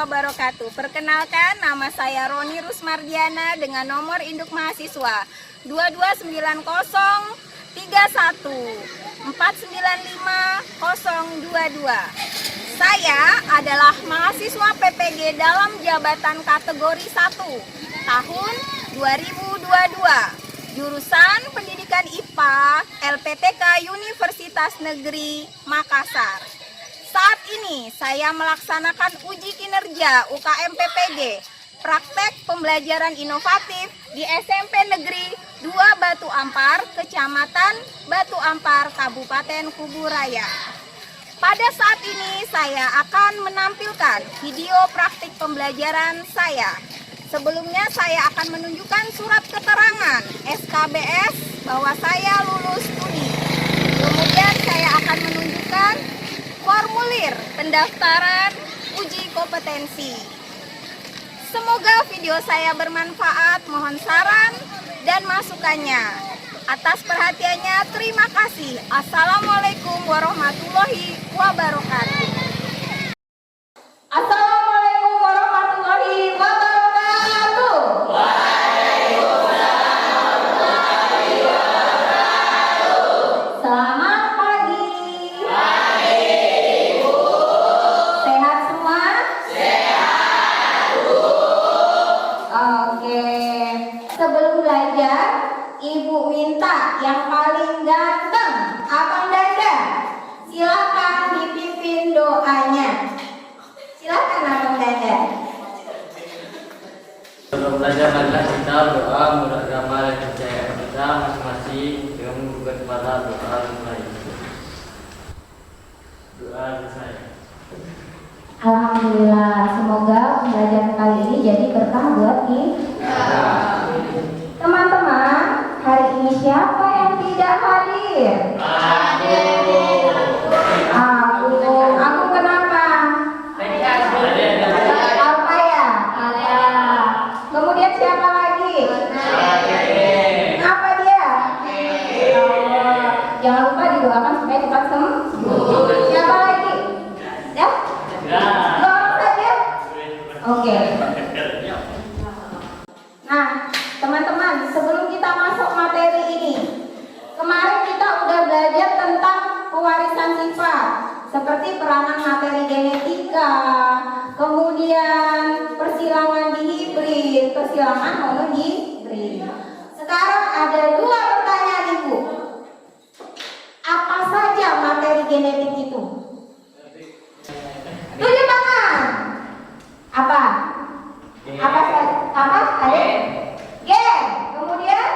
wabarakatuh. Perkenalkan, nama saya Roni Rusmardiana dengan nomor induk mahasiswa 2290314950022. Saya adalah mahasiswa PPG dalam jabatan kategori 1 tahun 2022. Jurusan Pendidikan IPA LPTK Universitas Negeri Makassar. Saat ini saya melaksanakan uji kinerja UKM PPG praktek pembelajaran inovatif di SMP Negeri 2 Batu Ampar, Kecamatan Batu Ampar, Kabupaten Kuburaya. Pada saat ini saya akan menampilkan video praktik pembelajaran saya. Sebelumnya saya akan menunjukkan surat keterangan SKBS bahwa saya lulus studi. Kemudian saya akan menunjukkan formulir pendaftaran uji kompetensi. Semoga video saya bermanfaat. Mohon saran dan masukannya. Atas perhatiannya terima kasih. Assalamualaikum warahmatullahi wabarakatuh. Assalamualaikum warahmatullahi wabarakatuh. Selamat pagi. Sehat semua? Sehat, Bu. Oke. Sebelum belajar, Ibu minta yang paling ganteng, Abang Dada. Silakan dipimpin doanya. Silakan Abang Dada. Sebelum belajar adalah kita doa menurut agama dan kepercayaan kita masing-masing dengan mengugat kepada doa mulai. Doa selesai. Alhamdulillah, semoga pembelajaran kali ini jadi berkah buat kita. Teman-teman, hari ini siapa yang tidak hadir? Aku kenapa? Apa ya? Ada. Kemudian siapa lagi? Apa dia? Jangan lupa didoakan supaya cepat sembuh. Siapa lagi? Ya? Dua orang saja? Oke. Nah, teman-teman, sebelum kita masuk materi ini, kemarin kita udah belajar tentang pewarisan sifat, seperti peranan materi genetika, kemudian persilangan dihibrid, persilangan monohibrid. Sekarang ada dua pertanyaan Ibu. Apa saja materi genetik itu? Tunjuk tangan. Apa? Apa saja? Apa? Ada? Gen. Kemudian?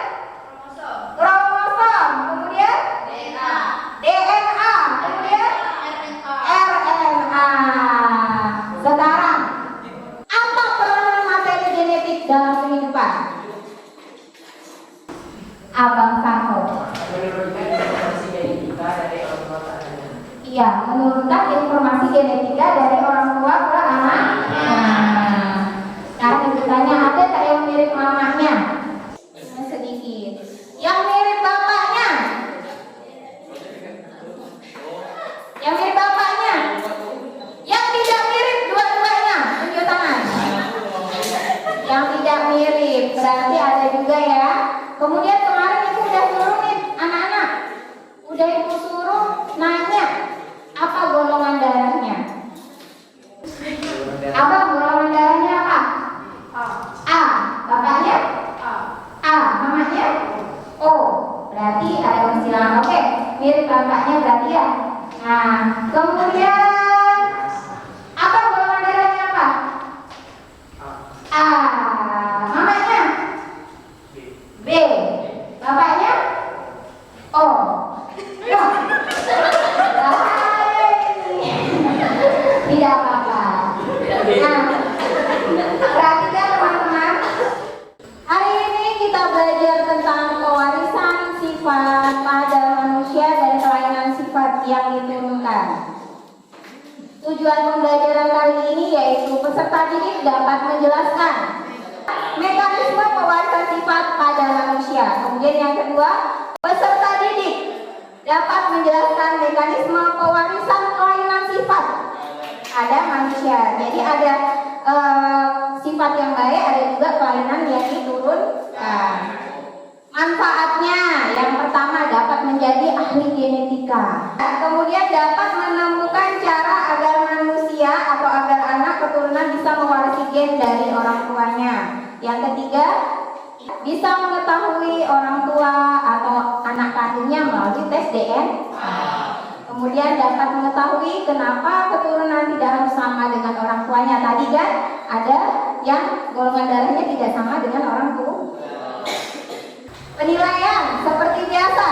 Kromosom. Kemudian? DNA. Kemudian? RNA. Sekarang, apa peranan materi genetik dalam kehidupan? Abang Santo. Iya, menurunkan informasi genetika dari orang tua ke anak. Nah, ditanya ada tak yang mirip mamanya? Sedikit. Yang mirip bapaknya? Yang mirip bapaknya? Yang tidak mirip dua-duanya? Tunjuk tangan. Yang tidak mirip, berarti ada juga ya. Kemudian kemarin Ibu udah suruh nih anak-anak. Udah Ibu suruh nanya apa golongan darahnya? Abang, golongan darahnya apa? A. Bapaknya? A. Mamanya? O. Berarti ada persilangan. Oke, mirip bapaknya berarti ya. Nah, kemudian apa golongan darahnya apa? A. Mamanya? B. Bapaknya? O. Loh. Tidak apa-apa. Nah, perhatikan teman-teman. Hari ini kita belajar tentang pewarisan sifat pada manusia dan kelainan sifat yang diturunkan. Tujuan pembelajaran kali ini yaitu peserta didik dapat menjelaskan mekanisme pewarisan sifat pada manusia. Kemudian yang kedua, peserta didik dapat menjelaskan mekanisme pewarisan kelainan sifat pada manusia. Jadi ada sifat yang baik, ada juga kelainan yang diturunkan. Manfaatnya, yang pertama dapat menjadi ahli genetika. Kemudian dapat menemukan cara agar manusia atau agar anak keturunan bisa mewarisi gen dari orang tuanya. Yang ketiga, bisa mengetahui orang tua atau anak kandungnya melalui tes DNA. Kemudian dapat mengetahui kenapa keturunan tidak harus sama dengan orang tuanya. Tadi kan ada yang golongan darahnya tidak sama dengan orang tua. Penilaian seperti biasa.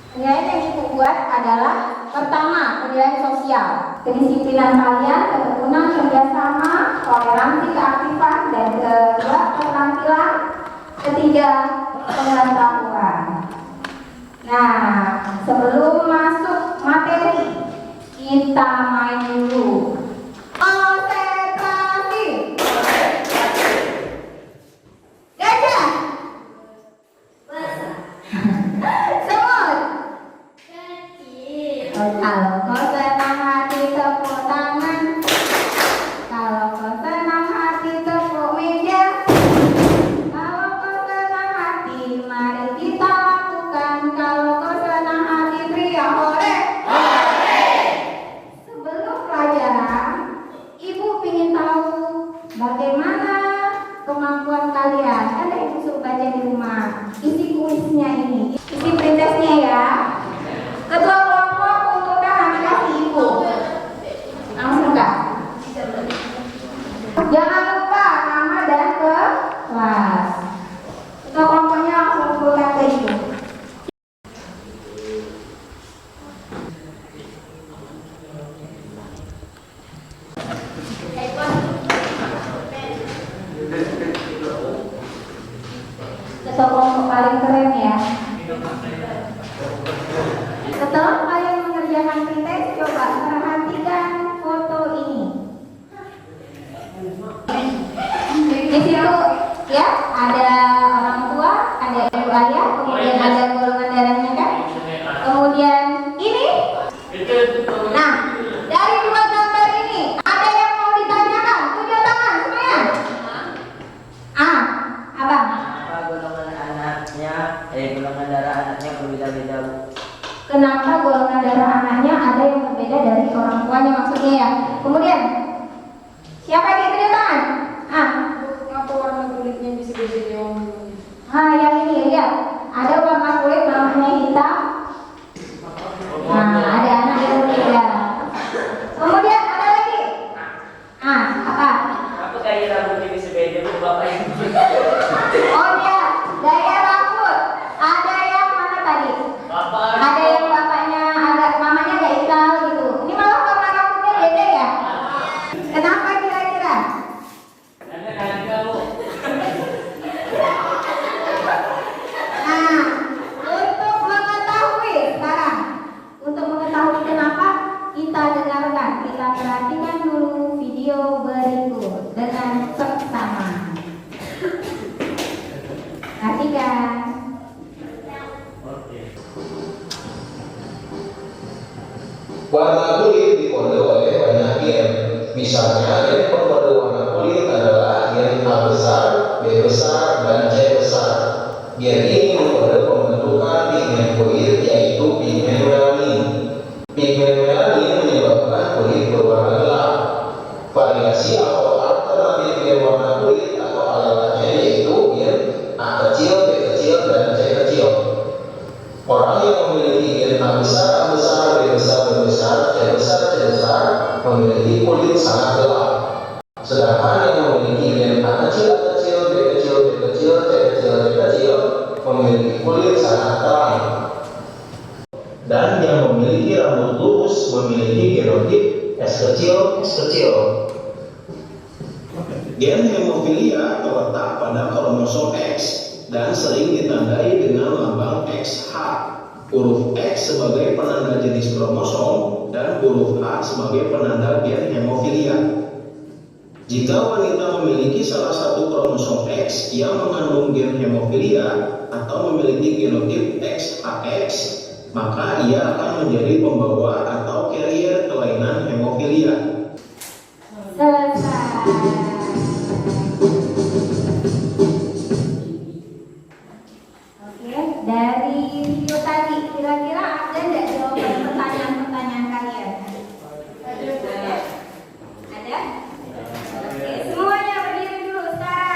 Penilaian yang ibu buat adalah pertama, penilaian sosial, kedisiplinan kalian, ketekunan, kerjasama, toleransi, keaktifan, dan kedua keterampilan, ketiga pengetahuan. Nah, sebelum masuk materi, kita main dulu. Konsentrasi. Gajah. Semut. Kalau kau senang hati tepuk tangan. Kalau kau senang hati tepuk meja. Kalau kau senang hati mari kita lakukan. Kalau kau senang hati teriak hore. Sebelum pelajaran, ibu ingin tahu bagaimana kemampuan kalian. Ada ibu suruh baca di rumah. Isi kuisnya ini, isi pretestnya ya. Ketua kelompok untukkan aplikasi ibu. Langsung kak. Jangan lupa nama dan kelas. Ketua kelompoknya langsung kumpulkan ke ibu. Ketua kelompok paling keren ya. Setelah kalian mengerjakan pretest, coba perhatikan foto ini. Di situ ya ada orang tua, ada ibu ayah, kemudian ada golongan darahnya kan. Kemudian ini. Nah, dari dua gambar ini ada yang mau ditanyakan? Tunjuk tangan semuanya. Abang. Golongan darah anaknya berbeda-beda. Kenapa golongan darah anaknya ada yang berbeda dari orang tuanya maksudnya ya? Kemudian siapa yang tunjuk tangan? Kenapa warna kulitnya bisa beda om? Yang ini lihat, ada warna kulit namanya hitam. Ada anak yang berbeda. Kemudian ada lagi. Apa? Apa gaya rambutnya bisa beda bu bapak ini? Oh ya, gaya rambut. Ada yang mana tadi? Bapak. Ada yang bapaknya agak, mamanya agak ikal gitu. Ini malah warna rambutnya beda ya? Kenapa kira-kira? Karena harga bu. Untuk mengetahui sekarang, untuk mengetahui kenapa, kita dengarkan, kita perhatikan dulu video berikut dengan seksama. Perhatikan. Warna kulit dikode oleh banyak gen. Misalnya, gen pengkode warna kulit adalah gen A besar, B besar, dan C besar. Gen ini mengkode pembentukan pigmen kulit, yaitu pigmen melanin. Pigmen melanin menyebabkan kulit berwarna gelap. Variasi atau alternatif gen warna kulit atau alelatnya yaitu gen A kecil, B kecil, dan C kecil. Orang yang memiliki gen A besar, B besar, C besar memiliki kulit sangat gelap. Sedangkan yang memiliki gen A kecil, B kecil, C kecil memiliki kulit sangat terang. Dan yang memiliki rambut lurus memiliki genotip S kecil. Gen hemofilia terletak pada kromosom X dan sering ditandai dengan lambang XH. Huruf X sebagai penanda jenis kromosom dan huruf H sebagai penanda gen hemofilia. Jika wanita memiliki salah satu kromosom X yang mengandung gen hemofilia atau memiliki genotip XX, maka ia akan menjadi pembawa atau carrier kelainan hemofilia. Selesai. dari video tadi. Kira-kira ada nggak jawaban pertanyaan-pertanyaan kalian? Ada? Oke, semuanya berdiri dulu sekarang.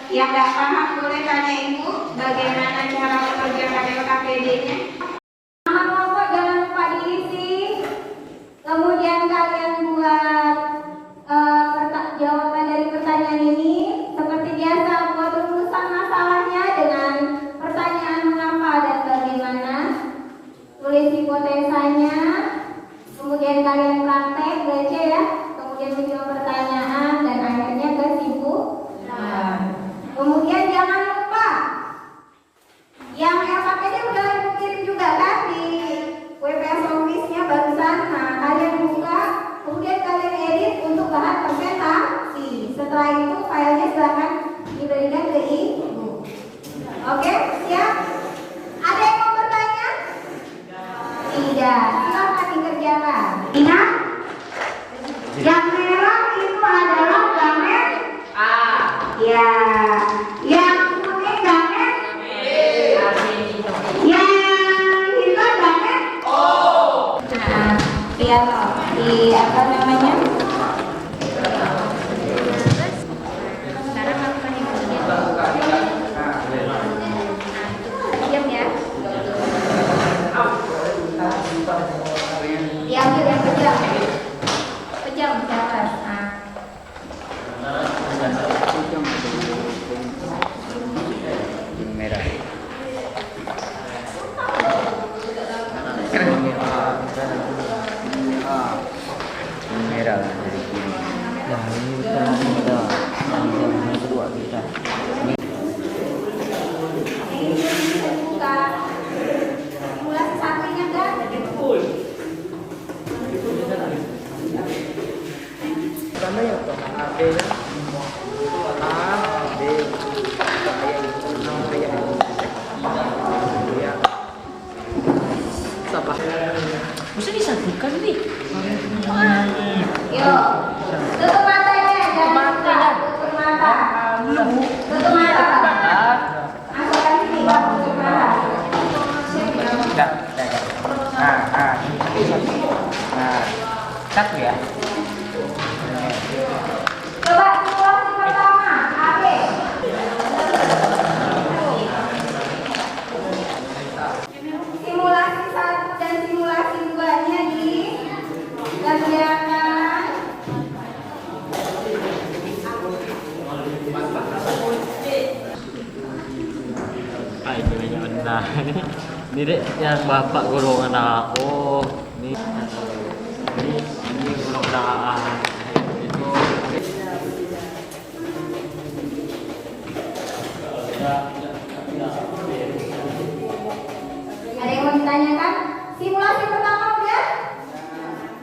Yang nggak paham boleh tanya ibu bagaimana cara mengerjakan LKPD-nya. Nama kelompok jangan lupa diisi. Kemudian kalian buat jawaban dari pertanyaan ini. Seperti biasa buat rumusan masalahnya dengan pertanyaan mengapa dan bagaimana. Tulis hipotesanya. Kemudian kalian praktek baca ya. Kemudian menjawab pertanyaan dan akhirnya kesimpulan. Kemudian jangan lupa yang LKPD udah ibu kirim juga kan di WPS Office-nya barusan. Nah, kalian buka, kemudian kalian edit untuk bahan presentasi. Setelah itu filenya silahkan diberikan ke ibu. Oke, siap? Ada yang mau bertanya? Tidak, silahkan dikerjakan. Ingat, yang merah itu adalah gambar A. Ya, yang kuning gambar B. Yang hitam gambar O. Nah, lihat di apa namanya? Sekarang lakukan yang diam ya. Diambil yang pejam. Pejam ke atas. Nah. Merah. Merah dari kiri. Nah ini kita yang kedua kita. Buka simulasi sampingnya kan? Pertama ya toh A B mesti disatukan nih. Yuk, tutup matanya, jangan buka. Tutup mata. Tutup mata. Masukkan sini, kamu tutup mata. Satu ya. Coba simulasi pertama, AB. Simulasi 1 dan simulasi 2-nya dikerjakan. Nah ini dek yang bapak golongan A. Oh ini golongan A. Ada yang mau ditanyakan? Simulasi pertama udah?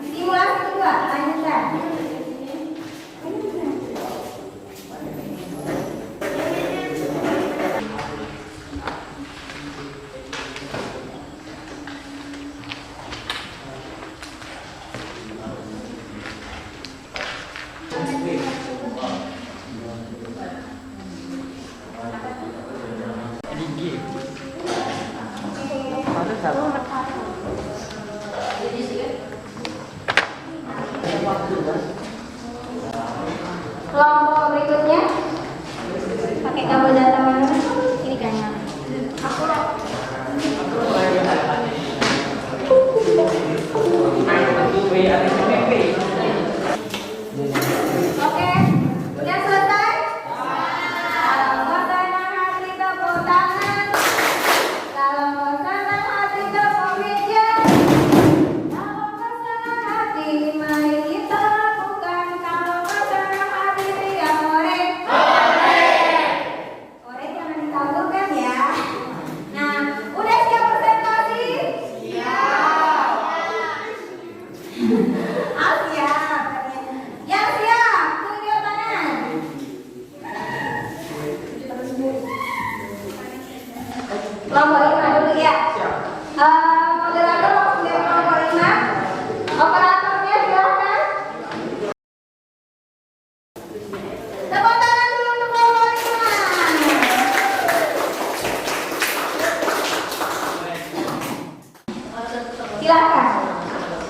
Simulasi kedua, lanjutkan. Kelompok berikutnya pakai kabel data mana? Ini kayaknya. Oke, udah selesai? Kalau senang hati tepuk tangan. Kalau senang hati tepuk meja. Kalau senang hati mari kita lakukan. Kalau senang hati teriak ore. Ore jangan ditaburkan ya. Nah, udah siap presentasi? Siap. Ah, siap. Yang siap, tunjuk tangan. Kelompok 5 dulu ya. Moderator langsung dari kelompok 5. Operatornya silakan. Tepuk tangan dulu untuk kelompok 5. Silakan.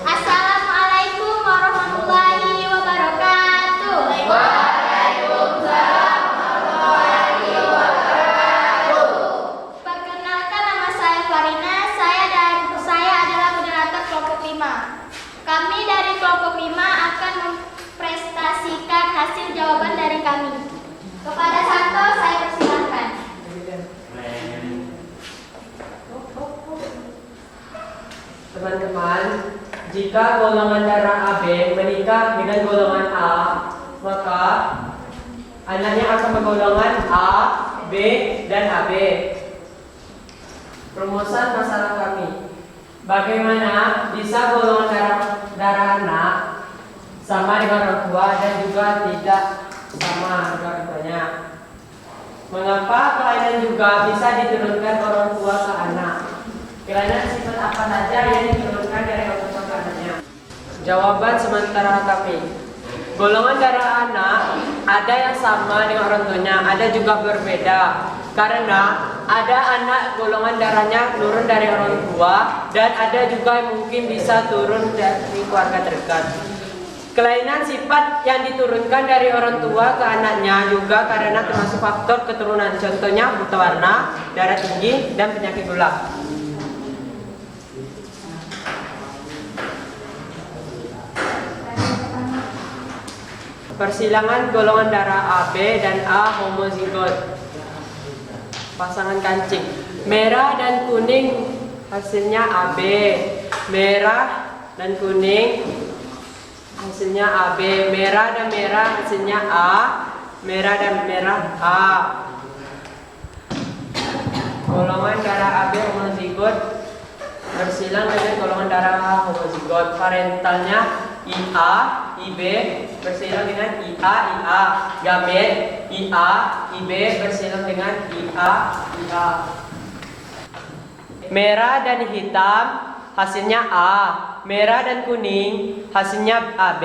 Assalamualaikum warahmatullahi wabarakatuh. Waalaikumsalam warahmatullahi wabarakatuh. Perkenalkan, nama saya Farina. Saya adalah moderator kelompok 5. Kami dari kelompok 5 akan mempresentasikan hasil jawaban dari kami. Kepada Santo saya persilahkan. Teman-teman, jika golongan darah AB menikah dengan golongan A, maka anaknya akan bergolongan A, B, dan AB. Rumusan masalah kami. Bagaimana bisa golongan darah anak sama dengan orang tua dan juga tidak sama dengan orang tuanya? Mengapa kelainan juga bisa diturunkan orang tua ke anak? Kelainan sifat apa saja yang diturunkan dari orang tua ke anaknya? Jawaban sementara kami. Golongan darah anak ada yang sama dengan orang tuanya, ada juga berbeda. Karena ada anak golongan darahnya turun dari orang tua dan ada juga yang mungkin bisa turun dari keluarga terdekat. Kelainan sifat yang diturunkan dari orang tua ke anaknya juga karena termasuk faktor keturunan. Contohnya buta warna, darah tinggi, dan penyakit gula. Persilangan golongan darah AB dan A homozigot. Pasangan kancing. Merah dan kuning hasilnya AB. Merah dan kuning hasilnya AB. Merah dan merah hasilnya A. Merah dan merah A. Golongan darah AB homozigot bersilang dengan golongan darah homozigot. Parentalnya IA, IB bersilang dengan IA, IA. Gamet IA, IB bersilang dengan IA, IA. Merah dan hitam hasilnya A. Merah dan kuning hasilnya AB.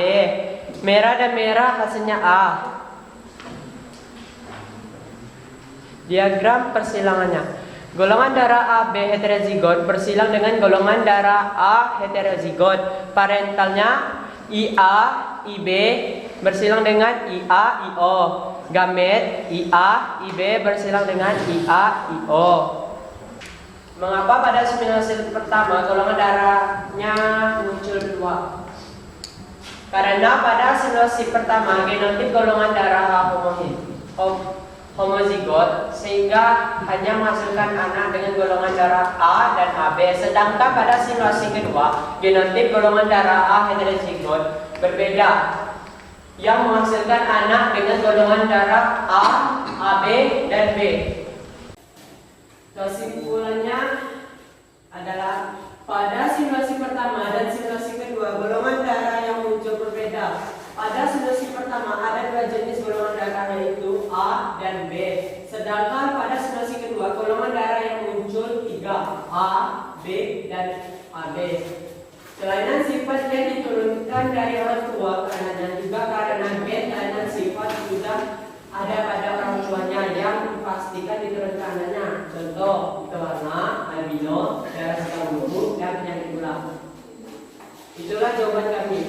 Merah dan merah hasilnya A. Diagram persilangannya. Golongan darah AB heterozigot bersilang dengan golongan darah A heterozigot. Parentalnya IA, IB bersilang dengan IA, IO. Gamet IA, IB bersilang dengan IA, IO. Mengapa pada simulasi pertama golongan darahnya muncul dua? Karena pada simulasi pertama genotip golongan darah homozigot sehingga hanya menghasilkan anak dengan golongan darah A dan AB. Sedangkan pada simulasi kedua genotip golongan darah A heterozigot berbeda yang menghasilkan anak dengan golongan darah A, AB, dan B. Kesimpulannya adalah pada simulasi pertama dan simulasi kedua golongan darah yang muncul berbeda. Pada simulasi pertama ada dua jenis golongan darah yaitu A dan B. Sedangkan pada simulasi kedua golongan darah yang muncul tiga, A, B, dan AB. Kelainan sifat yang diturunkan dari orang tua ke anaknya juga karena kelainan sifat sudah ada pada orang tuanya yang dipastikan diturunkan anaknya. Contoh, buta warna, albino, darah hitam bumbu, dan penyakit gula. Itulah jawaban kami.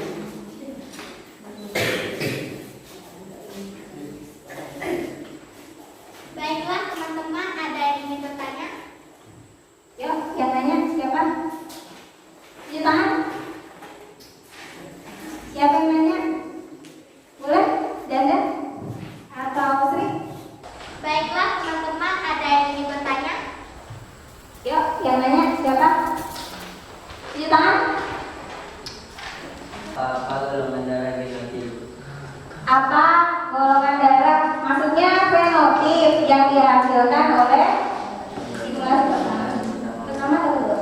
Apa golongan darah? Maksudnya fenotip yang dihasilkan oleh simulasi pertama atau kedua?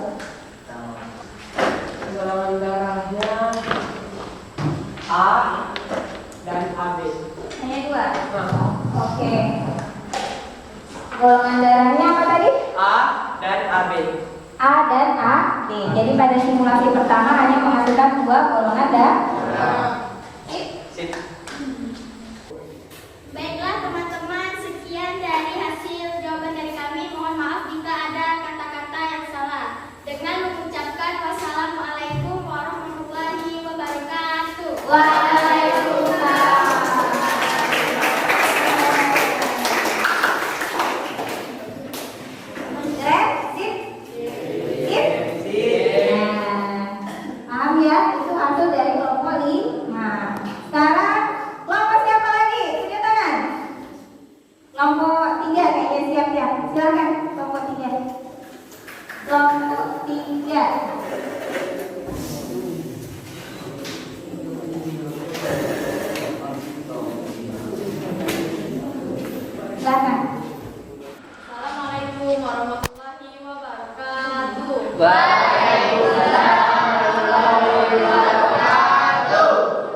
Golongan darahnya A dan AB. Hanya dua. Nah, Oke. Golongan darahnya apa tadi? A dan AB. A dan AB. Jadi pada simulasi pertama hanya menghasilkan dua golongan darah. Sip. Baiklah teman-teman, sekian dari hasil jawaban dari kami. Mohon maaf jika ada kata-kata yang salah. Dengan mengucapkan wassalamualaikum warahmatullahi wabarakatuh. Waalaikumsalam. Keren? Sip? Sip? Nah, paham ya? Itu hasil dari kelompok 5. Sekarang kelompok siapa lagi? Tunjuk tangan. Kelompok 3 kayaknya siap ya. Silakan kelompok 3. Kelompok 3. Silakan. Assalamualaikum warahmatullahi wabarakatuh.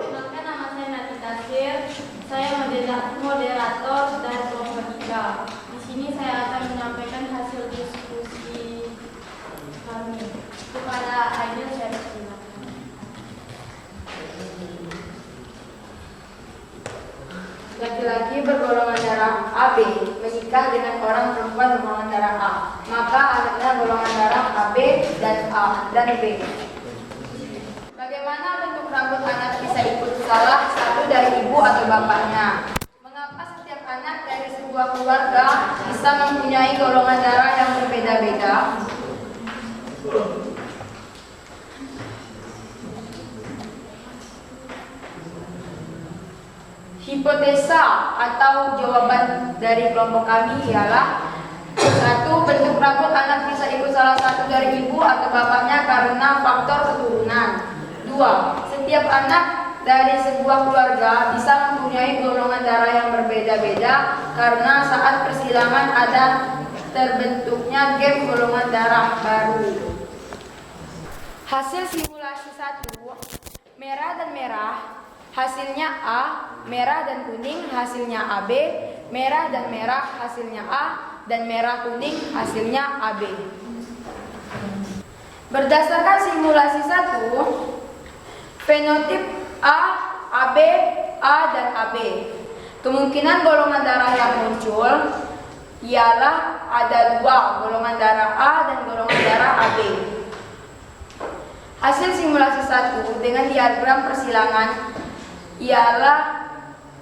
Perkenalkan, nama saya Nati Tasir. Saya moderator dari kelompok 3. Di sini saya akan menyampaikan hasil diskusi kami. Kepada Aidil, saya silakan. Laki-laki bergolongan darah AB menikah dengan orang perempuan bergolongan darah A, maka anaknya golongan darah AB dan A dan B. Bagaimana bentuk rambut anak bisa ikut salah satu dari ibu atau bapaknya? Mengapa setiap anak dari sebuah keluarga bisa mempunyai golongan darah yang berbeda-beda? Hipotesa atau jawaban dari kelompok kami ialah: 1. Bentuk rambut anak bisa ikut salah satu dari ibu atau bapaknya karena faktor keturunan. 2. Setiap anak dari sebuah keluarga bisa mempunyai golongan darah yang berbeda-beda karena saat persilangan ada terbentuknya gap golongan darah baru. Hasil simulasi 1, merah dan merah hasilnya A, merah dan kuning hasilnya AB, merah dan merah hasilnya A, dan merah kuning hasilnya AB. Berdasarkan simulasi 1, fenotip A, AB, A, dan AB. Kemungkinan golongan darah yang muncul ialah ada 2, golongan darah A dan golongan darah AB. Hasil simulasi 1 dengan diagram persilangan ialah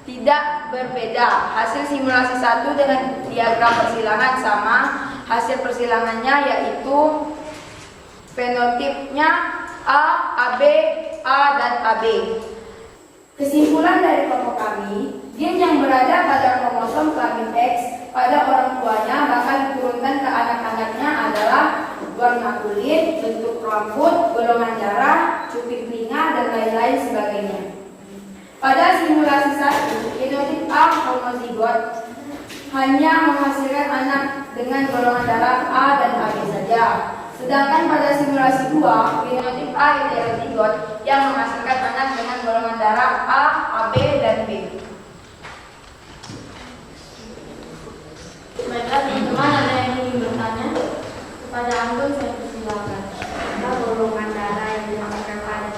tidak berbeda. Hasil simulasi 1 dengan diagram persilangan sama. Hasil persilangannya yaitu fenotipnya A, AB, A, dan AB. Kesimpulan dari kelompok kami, gen yang berada pada kromosom kelamin X pada orang tuanya bakal diturunkan ke anak-anaknya adalah warna kulit, bentuk rambut, golongan darah, cuping telinga, dan lain-lain sebagainya. Pada simulasi 1, fenotip A homozigot hanya menghasilkan anak dengan golongan darah A dan AB saja. Sedangkan pada simulasi 2, fenotip A heterozigot yang menghasilkan anak dengan golongan darah A, AB, dan B. Baiklah teman-teman, ada yang ingin bertanya? Kepada Antum saya persilakan. Apa golongan darah yang ditemukan pada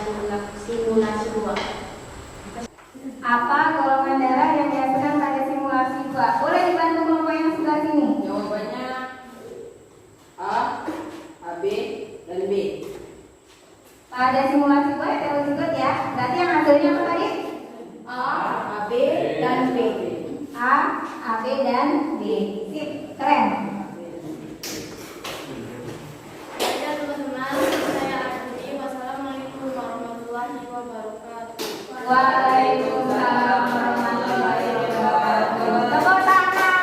simulasi 2? Apa golongan darah yang dihasilkan pada simulasi 2? Boleh dibantu kelompok yang sebelah sini? Jawabannya A, AB, dan B. Pada simulasi 2 heterozigot ya. Berarti yang hasilnya apa tadi? A, AB, dan B. A, AB, dan B. Sip, keren. Baiklah teman-teman, saya akhiri. Wassalamualaikum warahmatullahi wabarakatuh. Waalaikumsalam warahmatullahi wabarakatuh. Tepuk tangan.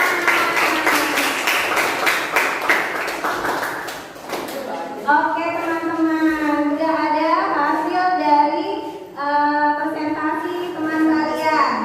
Oke teman-teman, sudah ada hasil dari presentasi teman kalian.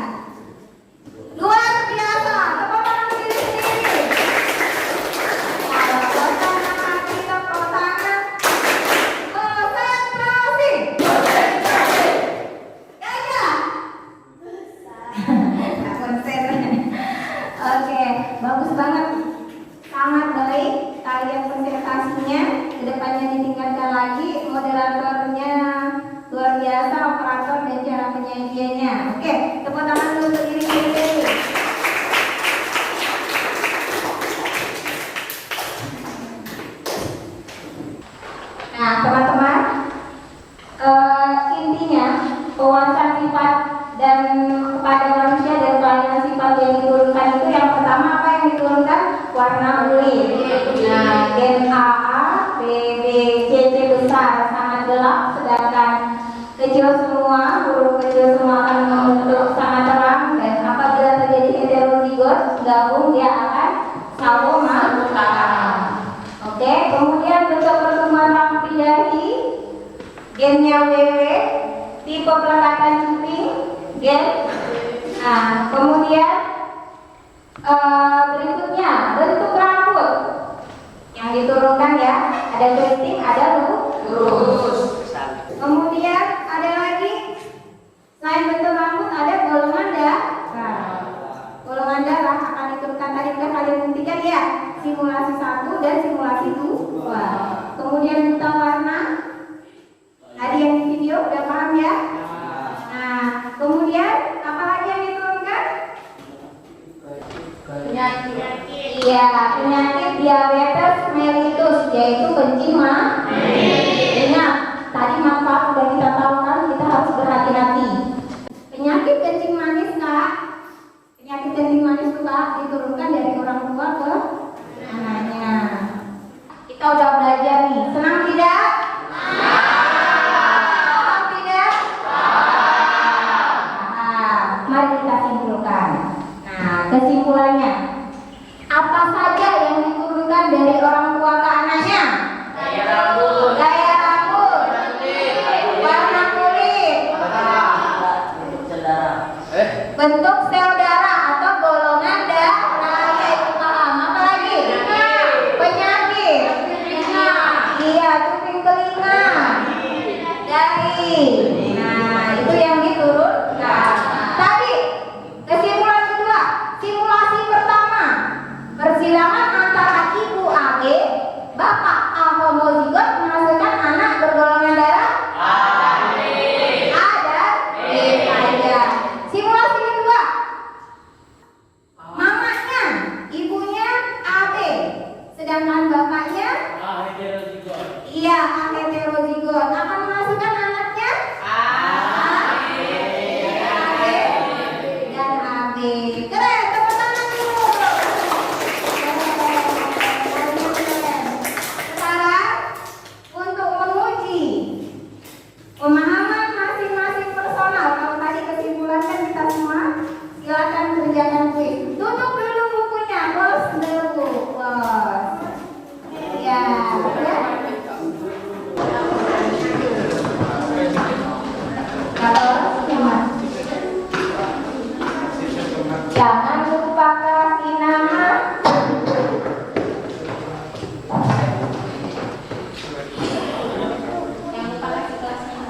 presentasinya, kedepannya ditingkatkan lagi, moderatornya luar biasa, operator dan cara penyajiannya. Oke, tepuk tangan dulu untuk diri sendiri. Nah, teman-teman, intinya pewawasan sifat dan kepada manusia dan kelainan sifat yang diturunkan itu yang pertama apa yang diturunkan? Warna kulit. Nah, gen AA, BB, CC besar sangat gelap, sedangkan kecil semua, huruf kecil semua akan membentuk sangat terang, dan apabila terjadi heterozigot gabung dia akan sawomatara. Oke, kemudian bentuk pertumbuhan rambut di dahi, gennya WW, tipe pelekatan cuping, gen. Nah, kemudian berikutnya bentuk rambut yang diturunkan ya, ada keriting, ada lurus. Kemudian ada lagi selain bentuk rambut ada golongan darah. Golongan darah akan diturunkan tadi udah kalian buktikan ya, simulasi 1 dan simulasi 2. Kemudian buta warna. Tadi yang di video udah paham ya? Nah, kemudian apa lagi yang diturunkan? Penyakit. Iya, penyakit diabetes mellitus, yaitu kencing manis. Ingat, tadi manfaat udah kita tahu kan, kita harus berhati-hati. Penyakit kencing manis Kak, penyakit kencing manis itu Kak diturunkan dari orang tua ke anaknya. Kita udah belajar nih, senang tidak? Senang tidak? Mari kita simpulkan. Nah, kesimpulannya, apa saja yang diturunkan dari orang tua ke anaknya? Gaya rambut. Gaya rambut, warna kulit, bentuk sel darah atau golongan darah, yaitu paham. Apa lagi? Penyakit. Iya, cuping telinga, dahi. Nah, itu yang diturunkan. Tadi kesimpulan kedua, simulasi pertama, persilangan antara ibu AB, bapak A homozigot menghasilkan anak bergolongan darah A dan B saja. Simulasi kedua, mamanya, ibunya AB, sedangkan bapaknya iya A heterozigot akan menghasilkan anaknya A dan AB. Keren, tepuk tangan dulu. Sekarang untuk menguji pemahaman masing-masing personal, kalau tadi kesimpulan kan kita semua, silakan kerjakan kuis. Tutup dulu bukunya, close dulu, close. Ya, ya. Kalau mas, jangan lupa kasih nama. Jangan lupa kasih kelasnya.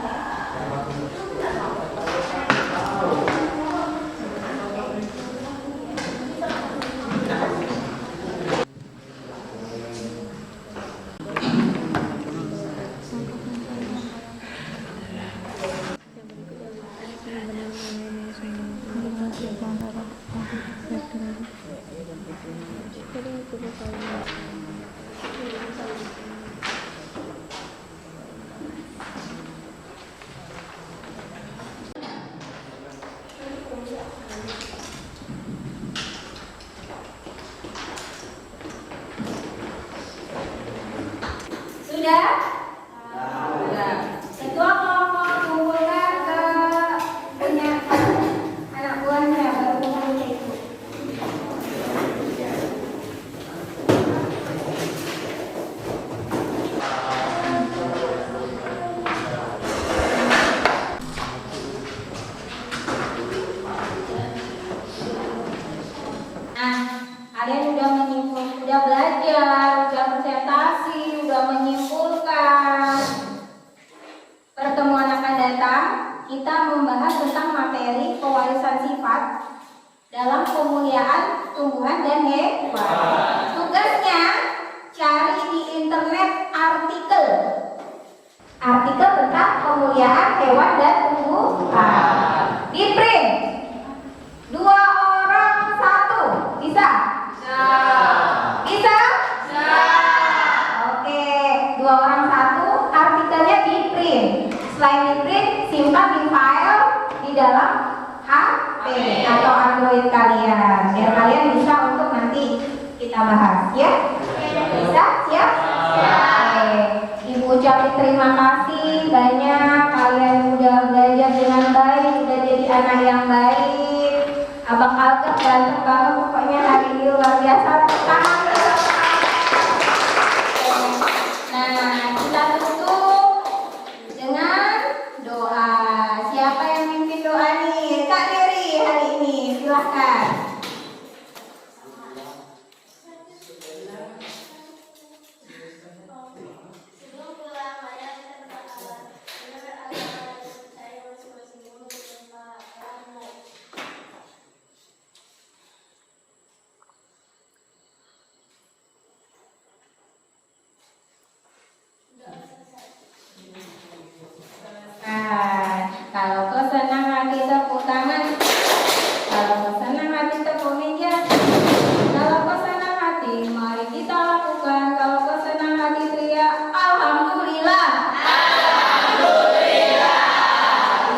Sudah? Sudah. Ketua kelompok kumpulkan ke punya anak buahnya baru kumpul ke ibu. Nah, kalian udah udah belajar, udah presentasi, udah menyimpulkan. Pertemuan akan datang, kita membahas tentang materi pewarisan sifat dalam pemuliaan tumbuhan dan hewan. Tugasnya cari di internet Artikel tentang pemuliaan hewan dan tumbuhan. Di print. 2 orang 1. Bisa? Bisa? Oke, 2 orang 1. Artikelnya di print. Selain di print, simpan di file di dalam HP atau Android kalian. Biar kalian bisa untuk nanti kita bahas, ya? Bisa? Siap? Oke. Ibu ucapin terima kasih banyak. Kalian udah belajar dengan baik, udah jadi anak yang baik. Abang Alga ganteng banget pokoknya hari ini, luar biasa. Tangan. Nah, kita tutup dengan doa. Siapa yang mimpin doa nih? Kak Dery hari ini, silahkan. Sebelum pulang, mari kita berdoa. Benar agama dan percaya masing-masing dulu tanpa ragu. Kalau kau senang hati tepuk tangan. Kalau kau senang hati tepuk meja. Kalau kau senang hati mari kita lakukan. Kalau kau senang hati teriak Alhamdulillah.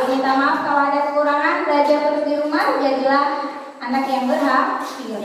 Minta maaf kalau ada kekurangan. Belajar terus di rumah, jadilah anak yang berhasil.